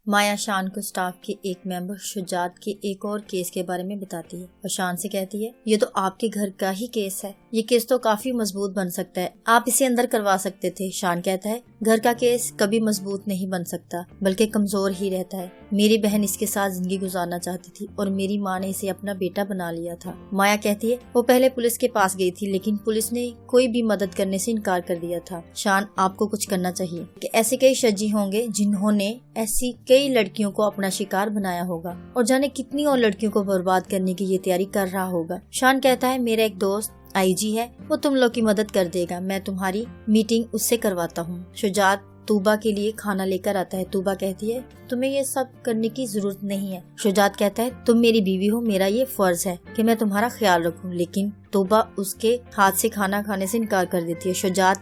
माया शान को स्टाफ के एक मेंबर शुजात के एक और केस के बारे में बताती है और शान से कहती है, ये तो आपके घर का ही केस है, ये केस तो काफी मजबूत बन सकता है, आप इसे अंदर करवा सकते थे। शान कहता है, घर का केस कभी मजबूत नहीं बन सकता बल्कि कमजोर ही रहता है। मेरी बहन इसके साथ जिंदगी गुजारना चाहती थी और मेरी माँ ने इसे अपना बेटा बना लिया था। माया कहती है, वो पहले पुलिस के पास गई थी लेकिन पुलिस ने कोई भी मदद करने से इनकार कर दिया था। शान, आपको कुछ करना चाहिए कि ऐसे कई शजी होंगे जिन्होंने ऐसी कई लड़कियों को अपना शिकार बनाया होगा और जाने कितनी और लड़कियों को बर्बाद करने की ये तैयारी कर रहा होगा। शान कहता है, मेरा एक दोस्त आईजी है, वो तुम लोग की मदद कर देगा, मैं तुम्हारी मीटिंग उससे करवाता हूँ। शुजात तूबा के लिए खाना लेकर आता है। तूबा कहती है, तुम्हें ये सब करने की जरूरत नहीं है। शुजात कहता है, तुम मेरी बीवी हो, मेरा ये फर्ज है कि मैं तुम्हारा ख्याल रखूं। लेकिन तूबा उसके हाथ से खाना खाने से इनकार कर देती है।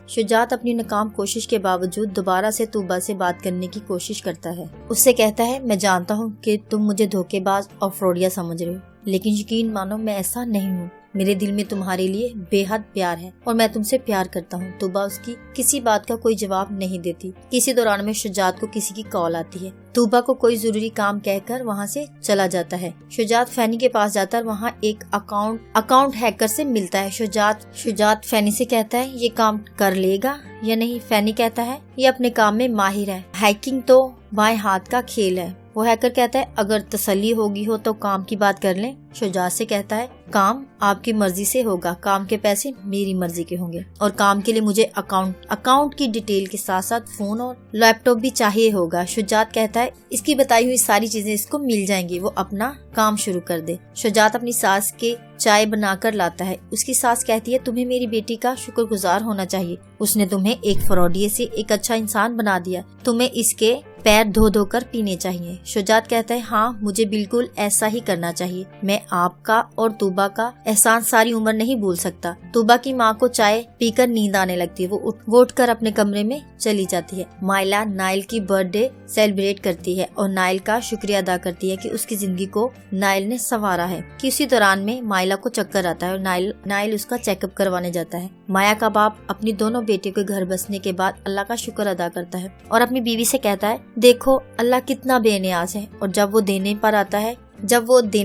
शुजात अपनी नाकाम कोशिश के बावजूद दोबारा से तूबा से बात करने की कोशिश करता है। उससे कहता है, मैं जानता हूँ कि तुम मुझे धोखेबाज और फ्रॉडिया समझ रहे हो, लेकिन यकीन मानो मैं ऐसा नहीं हूँ। मेरे दिल में तुम्हारे लिए बेहद प्यार है और मैं तुमसे प्यार करता हूँ। तूबा उसकी किसी बात का कोई जवाब नहीं देती। इसी दौरान में शुजात को किसी की कॉल आती है। तूबा को कोई जरूरी काम कहकर वहाँ से चला जाता है। शुजात फैनी के पास जाता है, वहाँ एक अकाउंट हैकर से मिलता है। शुजात फैनी से कहता है, ये काम कर लेगा या नहीं। फैनी कहता है, ये अपने काम में माहिर है, हैकिंग तो बाएं हाथ का खेल है। वो हैकर कहता है, अगर तसल्ली होगी हो तो काम की बात कर लें। शुजात से कहता है, काम आपकी मर्जी से होगा, काम के पैसे मेरी मर्जी के होंगे और काम के लिए मुझे अकाउंट की डिटेल के साथ साथ फोन और लैपटॉप भी चाहिए होगा। शुजात कहता है, इसकी बताई हुई सारी चीजें इसको मिल जाएंगी, वो अपना काम शुरू कर दे। शुजात अपनी सास के चाय बनाकर लाता है। उसकी सास कहती है, तुम्हें मेरी बेटी का शुक्रगुजार होना चाहिए, उसने तुम्हें एक फ्रॉडिये से एक अच्छा इंसान बना दिया, तुम्हें इसके पैर धो धो कर पीने चाहिए। शुजात कहता है, हाँ मुझे बिल्कुल ऐसा ही करना चाहिए, मैं आपका और तूबा का एहसान सारी उम्र नहीं भूल सकता। तूबा की माँ को चाय पीकर नींद आने लगती है। वो उठकर अपने कमरे में चली जाती है। माइला नाइल की बर्थडे सेलिब्रेट करती है और नाइल का शुक्रिया अदा करती है कि उसकी जिंदगी को नाइल ने संवारा है। कि उसी दौरान में माइला को चक्कर आता है और नाइल उसका चेकअप करवाने जाता है। माया का बाप अपनी दोनों बेटियों के घर बसने के बाद अल्लाह का शुक्र अदा करता है और अपनी बीवी से कहता है, देखो अल्लाह कितना बेनियाज है और जब वो देने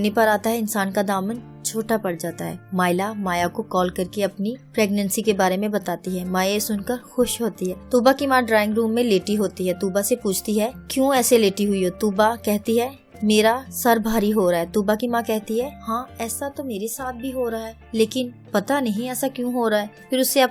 पर आता है इंसान का दामन छोटा पड़ जाता है। माया को कॉल करके अपनी प्रेगनेंसी के बारे में बताती है। माया ये सुनकर खुश होती है। तूबा की माँ ड्राइंग रूम में लेटी होती है। तूबा से पूछती है, क्यों ऐसे लेटी हुई हो? तूबा कहती है, मेरा सर भारी हो रहा है। तूबा की माँ कहती है, हाँ ऐसा तो मेरे साथ भी हो रहा है, लेकिन पता नहीं ऐसा क्यों हो रहा है। फिर उससे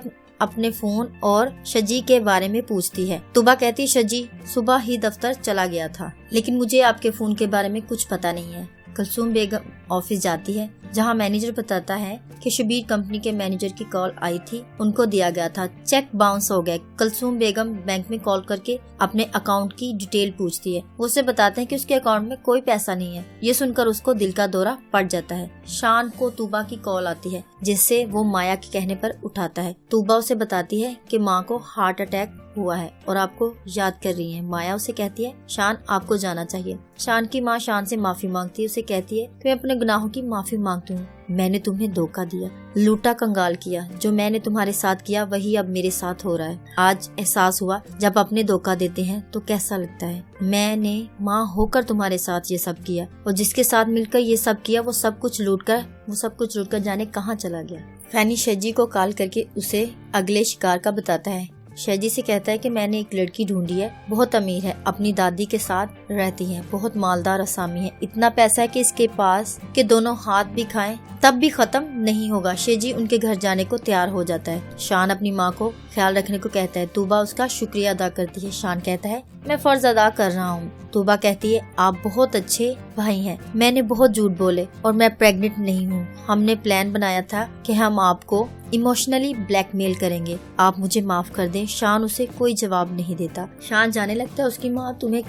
अपने फोन और शजी के बारे में पूछती है। तूबा कहती है, शजी सुबह ही दफ्तर चला गया था, लेकिन मुझे आपके फोन के बारे में कुछ पता नहीं है। कुलसूम बेगम ऑफिस जाती है, जहां मैनेजर बताता है कि शबीर कंपनी के मैनेजर की कॉल आई थी, उनको दिया गया था, चेक बाउंस हो गया। कुलसूम बेगम बैंक में कॉल करके अपने अकाउंट की डिटेल पूछती है। वो उसे बताते हैं कि उसके अकाउंट में कोई पैसा नहीं है। ये सुनकर उसको दिल का दौरा पड़ जाता है। शान को तूबा की कॉल आती है, जिससे वो माया के कहने पर उठाता है। तूबा उसे बताती है कि माँ को हार्ट अटैक हुआ है और आपको याद कर रही है। माया उसे कहती है, शान आपको जाना चाहिए। शान की माँ शान से माफी मांगती है। उसे कहती है कि मैं अपने गुनाहों की माफी मांगती हूँ, मैंने तुम्हें धोखा दिया, लूटा कंगाल किया, जो मैंने तुम्हारे साथ किया वही अब मेरे साथ हो रहा है। आज एहसास हुआ जब अपने धोखा देते हैं तो कैसा लगता है। मैंने माँ होकर तुम्हारे साथ ये सब किया और जिसके साथ मिलकर ये सब किया वो सब कुछ लूट कर जाने कहाँ चला गया। फैनी शजी को कॉल करके उसे अगले शिकार का बताता है। शजी से कहता है कि मैंने एक लड़की ढूंढी है, बहुत अमीर है, अपनी दादी के साथ रहती है, बहुत मालदार असामी है, इतना पैसा है कि इसके पास के दोनों हाथ भी खाएं तब भी खत्म नहीं होगा। शजी उनके घर जाने को तैयार हो जाता है। शान अपनी माँ को ख्याल रखने को कहता है। तूबा उसका शुक्रिया अदा करती है। शान कहता है, मैं फर्ज अदा कर रहा हूँ। तूबा कहती है, आप बहुत अच्छे भाई हैं, मैंने बहुत झूठ बोले और मैं प्रेग्नेंट नहीं हूँ। हमने प्लान बनाया था कि हम आपको इमोशनली ब्लैकमेल करेंगे, आप मुझे माफ कर दें। शान उसे कोई जवाब नहीं देता। शान जाने लगता है। उसकी माँ, तुम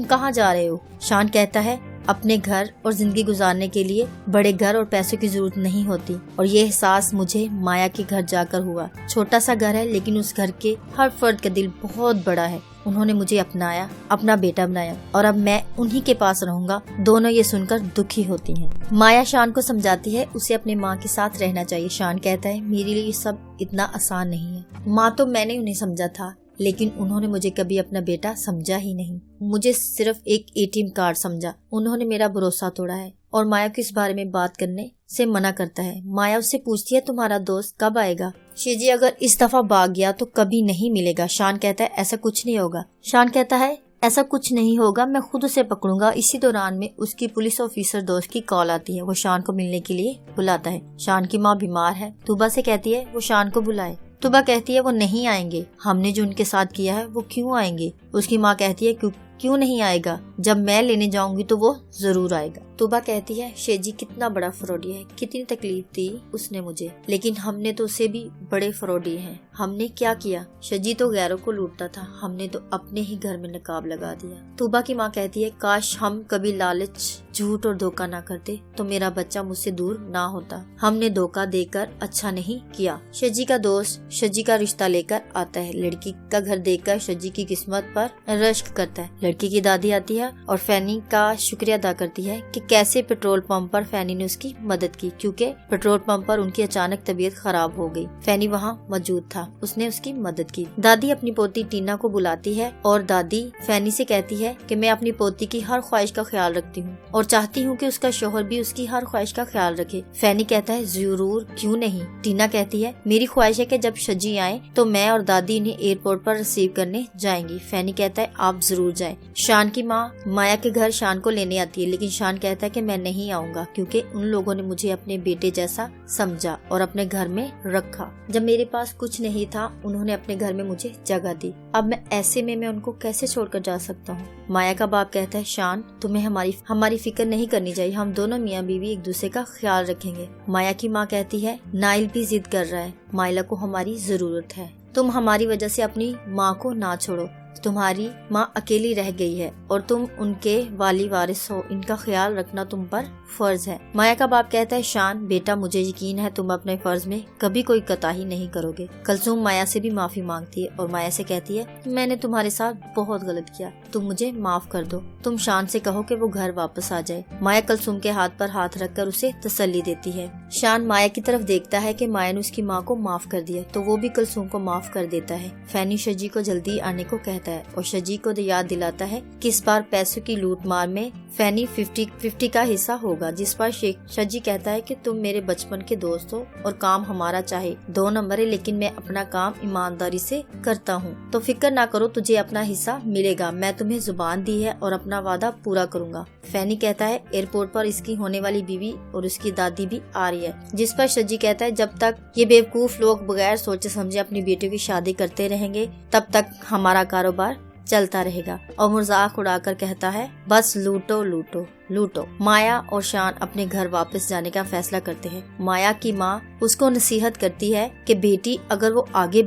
कहाँ जा रहे हो? शान कहता है, अपने घर और जिंदगी गुजारने के लिए बड़े घर और पैसों की जरूरत नहीं होती और ये एहसास मुझे माया के घर जाकर हुआ। छोटा सा घर है लेकिन उस घर के हर फर्द का दिल बहुत बड़ा है। उन्होंने मुझे अपनाया, अपना बेटा बनाया और अब मैं उन्हीं के पास रहूंगा। दोनों ये सुनकर दुखी होती हैं। माया शान को समझाती है उसे अपने माँ के साथ रहना चाहिए। शान कहता है, मेरे लिए ये सब इतना आसान नहीं है माँ, तो मैंने उन्हें समझा था, लेकिन उन्होंने मुझे कभी अपना बेटा समझा ही नहीं। मुझे सिर्फ एक ATM कार्ड समझा। उन्होंने मेरा भरोसा तोड़ा है और माया को इस बारे में बात करने से मना करता है। माया उससे पूछती है तुम्हारा दोस्त कब आएगा? शेजी अगर इस दफा भाग गया तो कभी नहीं मिलेगा। शान कहता है ऐसा कुछ नहीं होगा। शान कहता है ऐसा कुछ नहीं होगा, मैं खुद उसे पकड़ूंगा। इसी दौरान में उसकी पुलिस ऑफिसर दोस्त की कॉल आती है। वो शान को मिलने के लिए बुलाता है। शान की माँ बीमार है। तूबा से कहती है वो शान को बुलाए। तूबा कहती है वो नहीं आएंगे, हमने जो उनके साथ किया है वो क्यों आएंगे? उसकी माँ कहती है क्यों नहीं आएगा, जब मैं लेने जाऊंगी तो वो जरूर आएगा। तूबा कहती है शेजी कितना बड़ा फ्रॉडी है, कितनी तकलीफ दी उसने मुझे, लेकिन हमने तो उससे भी बड़े फ्रॉडी हैं। हमने क्या किया? शेजी तो गैरों को लूटता था, हमने तो अपने ही घर में नकाब लगा दिया। तूबा की माँ कहती है काश हम कभी लालच, झूठ और धोखा ना करते तो मेरा बच्चा मुझसे दूर ना होता। हमने धोखा देकर अच्छा नहीं किया। शेजी का दोस्त शेजी का रिश्ता लेकर आता है। लड़की का घर देखकर शेजी की किस्मत पर रश्क करता है। लड़की की दादी आती है और फैनी का शुक्रिया अदा करती है कि कैसे पेट्रोल पंप पर फैनी ने उसकी मदद की, क्योंकि पेट्रोल पंप पर उनकी अचानक तबीयत खराब हो गई। फैनी वहाँ मौजूद था, उसने उसकी मदद की। दादी अपनी पोती टीना को बुलाती है और दादी फैनी से कहती है कि मैं अपनी पोती की हर ख्वाहिश का ख्याल रखती हूँ और चाहती हूँ कि उसका शोहर भी उसकी हर ख्वाहिश का ख्याल रखे। फैनी कहता है जरूर, क्यों नहीं। टीना कहती है मेरी ख्वाहिश है कि जब शेजी आए तो मैं और दादी इन्हें एयरपोर्ट पर रिसीव करने जाएंगी। फैनी कहता है आप जरूर जाएं। शान की माँ माया के घर शान को लेने आती है, लेकिन शान कहता है कि मैं नहीं आऊंगा क्योंकि उन लोगों ने मुझे अपने बेटे जैसा समझा और अपने घर में रखा। जब मेरे पास कुछ नहीं था उन्होंने अपने घर में मुझे जगह दी। अब मैं ऐसे में मैं उनको कैसे छोड़कर जा सकता हूँ? माया का बाप कहता है शान तुम्हें हमारी फिक्र नहीं करनी चाहिए, हम दोनों मियाँ बीवी एक दूसरे का ख्याल रखेंगे। माया की माँ कहती है नाइल भी जिद कर रहा है, माइला को हमारी जरूरत है, तुम हमारी वजह से अपनी माँ को ना छोड़ो। तुम्हारी माँ अकेली रह गई है और तुम उनके वाली वारिस हो, इनका ख्याल रखना तुम पर फर्ज है। माया का बाप कहता है शान बेटा मुझे यकीन है तुम अपने फर्ज में कभी कोई कोताही नहीं करोगे। कलसूम माया से भी माफी मांगती है और माया से कहती है मैंने तुम्हारे साथ बहुत गलत किया, तुम मुझे माफ कर दो। तुम शान से कहो कि वो घर वापस आ जाए। माया कलसूम के हाथ पर हाथ रखकर उसे तसल्ली देती है। शान माया की तरफ देखता है कि माया ने उसकी माँ को माफ कर दिया तो वो भी कलसूम को माफ कर देता है। फैनी शेजी को जल्दी आने को कहता है और शेजी को याद दिलाता है कि इस बार पैसों की लूट मार में फैनी 50-50 का हिस्सा होगा, जिस पर शेजी कहता है कि तुम मेरे बचपन के दोस्त हो और काम हमारा चाहे 2 नंबर है, लेकिन मैं अपना काम ईमानदारी से करता हूँ, तो फिक्र ना करो, तुझे अपना हिस्सा मिलेगा। मैं तुम्हें जुबान दी है और अपना वादा पूरा करूँगा। फैनी कहता है एयरपोर्ट पर इसकी होने वाली बीवी और उसकी दादी भी आ रही है, जिस पर शेजी कहता है जब तक ये बेवकूफ लोग बगैर सोचे समझे अपनी बेटियों की शादी करते रहेंगे तब तक हमारा कारोबार चलता रहेगा। और मजाक उड़ाकर कहता है बस लूटो लूटो लूटो। माया और शान अपने घर वापस जाने का फैसला करते हैं। माया की माँ उसको नसीहत करती है कि बेटी अगर वो आगे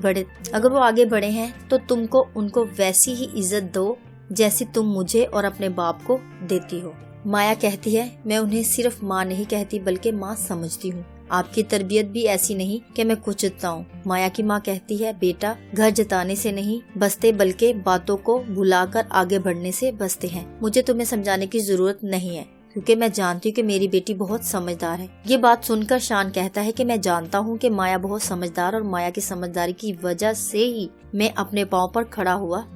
बढ़े हैं तो तुमको उनको वैसी ही इज्जत दो जैसी तुम मुझे और अपने बाप को देती हो। माया कहती है मैं उन्हें सिर्फ माँ नहीं कहती बल्कि माँ समझती हूँ, आपकी तरबियत भी ऐसी नहीं कि मैं कुचलता हूँ। माया की माँ कहती है बेटा घर जताने से नहीं बसते बल्कि बातों को भुलाकर आगे बढ़ने से बसते हैं। मुझे तुम्हें समझाने की जरूरत नहीं है क्योंकि मैं जानती हूँ कि मेरी बेटी बहुत समझदार है। ये बात सुनकर शान कहता है कि मैं जानता हूँ कि माया बहुत समझदार और माया की समझदारी की वजह से ही मैं अपने पाँव पर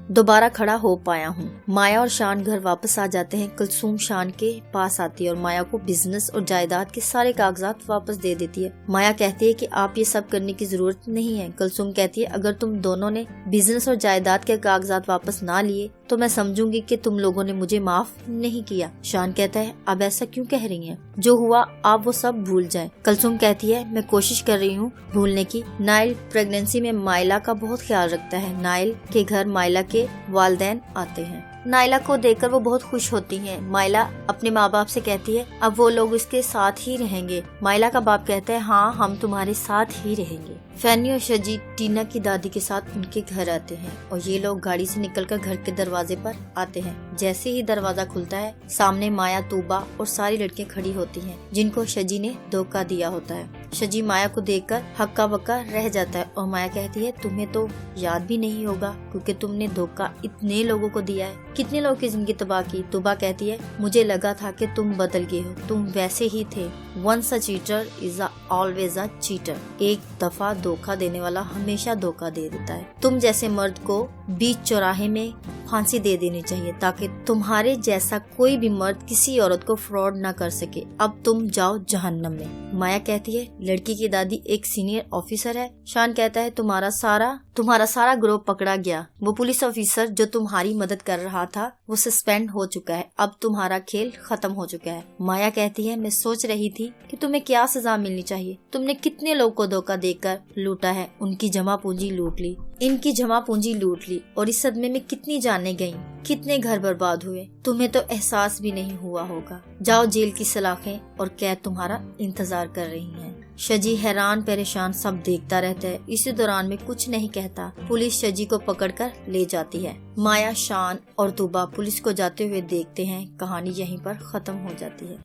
दोबारा खड़ा हो पाया हूँ। माया और शान घर वापस आ जाते हैं। कुलसूम शान के पास आती है और माया को बिजनेस और जायदाद के सारे कागजात वापस दे देती है। माया कहती है कि आप ये सब करने की जरूरत नहीं है। कुलसूम कहती है अगर तुम दोनों ने बिजनेस और जायदाद के कागजात वापस ना लिए तो मैं समझूंगी कि तुम लोगों ने मुझे माफ नहीं किया। शान कहता है अब ऐसा क्यों कह रही हैं? जो हुआ आप वो सब भूल जाएं। कुलसूम कहती है मैं कोशिश कर रही हूँ भूलने की। नाइल प्रेगनेंसी में माइला का बहुत ख्याल रखता है। नाइल के घर माइला के वालिदैन आते हैं। नाइला को देखकर वो बहुत खुश होती हैं। माइला अपने माँ बाप से कहती है अब वो लोग इसके साथ ही रहेंगे। माइला का बाप कहता है हाँ हम तुम्हारे साथ ही रहेंगे। फैनी और शेजी टीना की दादी के साथ उनके घर आते हैं और ये लोग गाड़ी से निकलकर घर के दरवाजे पर आते हैं। जैसे ही दरवाजा खुलता है सामने माया, तूबा और सारी लड़कियां खड़ी होती हैं जिनको शेजी ने धोखा दिया होता है। शेजी माया को देखकर हक्का बक्का रह जाता है और माया कहती है तुम्हें तो याद भी नहीं होगा क्योंकि तुमने धोखा इतने लोगों को दिया है, कितने लोगों की जिंदगी तबाह की। तूबा कहती है मुझे लगा था कि तुम बदल गए हो, तुम वैसे ही थे। Once a cheater is always a cheater. एक दफा धोखा देने वाला हमेशा धोखा दे देता है। तुम जैसे मर्द को बीच चौराहे में फांसी दे देनी चाहिए ताकि तुम्हारे जैसा कोई भी मर्द किसी औरत को फ्रॉड ना कर सके। अब तुम जाओ जहन्नम में। माया कहती है लड़की की दादी एक सीनियर ऑफिसर है। शान कहता है तुम्हारा सारा ग्रुप पकड़ा गया। वो पुलिस ऑफिसर जो तुम्हारी मदद कर रहा था वो सस्पेंड हो चुका है। अब तुम्हारा खेल खत्म हो चुका है। माया कहती है मैं सोच रही थी कि तुम्हें क्या सजा मिलनी चाहिए। तुमने कितने लोग को धोखा देकर लूटा है, उनकी जमा पूंजी लूट ली, इनकी जमा पूंजी लूट ली, और इस सदमे में कितनी जानें गईं, कितने घर बर्बाद हुए। तुम्हें तो एहसास भी नहीं हुआ होगा। जाओ, जेल की सलाखें और कैद तुम्हारा इंतजार कर रही हैं। शजी हैरान परेशान सब देखता रहता है। इसी दौरान में कुछ नहीं कहता। पुलिस शजी को पकड़कर ले जाती है। माया, शान और तुबा पुलिस को जाते हुए देखते हैं। कहानी यहीं पर खत्म हो जाती है।